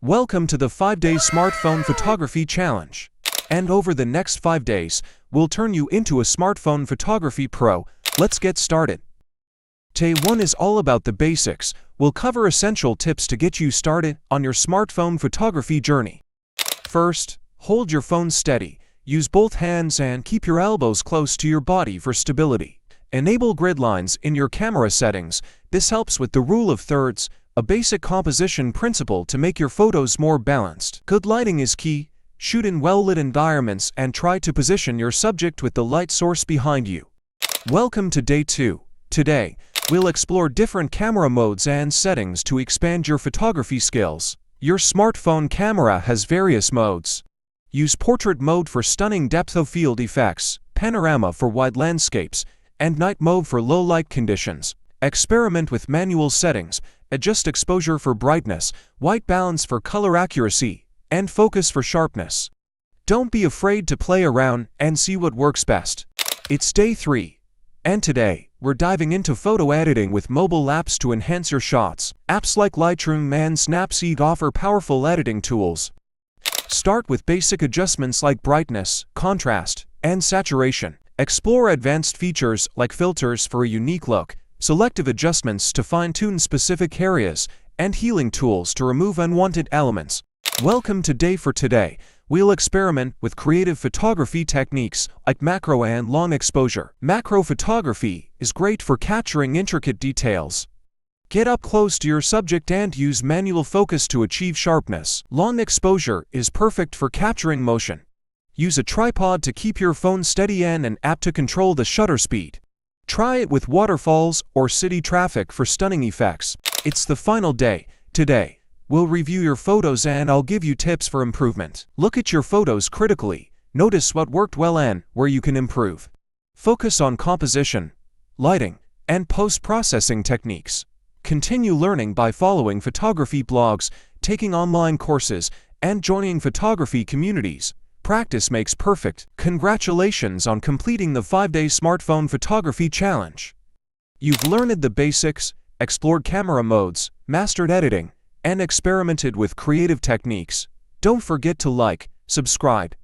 Welcome to the 5-Day Smartphone Photography Challenge. And over the next 5 days, we'll turn you into a smartphone photography pro. Let's get started. Day 1 is all about the basics. We'll cover essential tips to get you started on your smartphone photography journey. First, hold your phone steady. Use both hands and keep your elbows close to your body for stability. Enable grid lines in your camera settings. This helps with the rule of thirds, a basic composition principle to make your photos more balanced. Good lighting is key. Shoot in well-lit environments and try to position your subject with the light source behind you. Welcome to Day 2. Today, we'll explore different camera modes and settings to expand your photography skills. Your smartphone camera has various modes. Use portrait mode for stunning depth of field effects, panorama for wide landscapes, and night mode for low light conditions. Experiment with manual settings. Adjust exposure for brightness, white balance for color accuracy, and focus for sharpness. Don't be afraid to play around and see what works best. It's Day 3, and today, we're diving into photo editing with mobile apps to enhance your shots. Apps like Lightroom and Snapseed offer powerful editing tools. Start with basic adjustments like brightness, contrast, and saturation. Explore advanced features like filters for a unique look, selective adjustments to fine-tune specific areas, and healing tools to remove unwanted elements. Welcome to Day 4. Today, we'll experiment with creative photography techniques like macro and long exposure. Macro photography is great for capturing intricate details. Get up close to your subject and use manual focus to achieve sharpness. Long exposure is perfect for capturing motion. Use a tripod to keep your phone steady and an app to control the shutter speed. Try it with waterfalls or city traffic for stunning effects. It's the final day. Today, we'll review your photos and I'll give you tips for improvement. Look at your photos critically. Notice what worked well and where you can improve. Focus on composition, lighting, and post-processing techniques. Continue learning by following photography blogs, taking online courses, and joining photography communities. Practice makes perfect. Congratulations on completing the 5-Day Smartphone Photography Challenge. You've learned the basics, explored camera modes, mastered editing, and experimented with creative techniques. Don't forget to like, subscribe,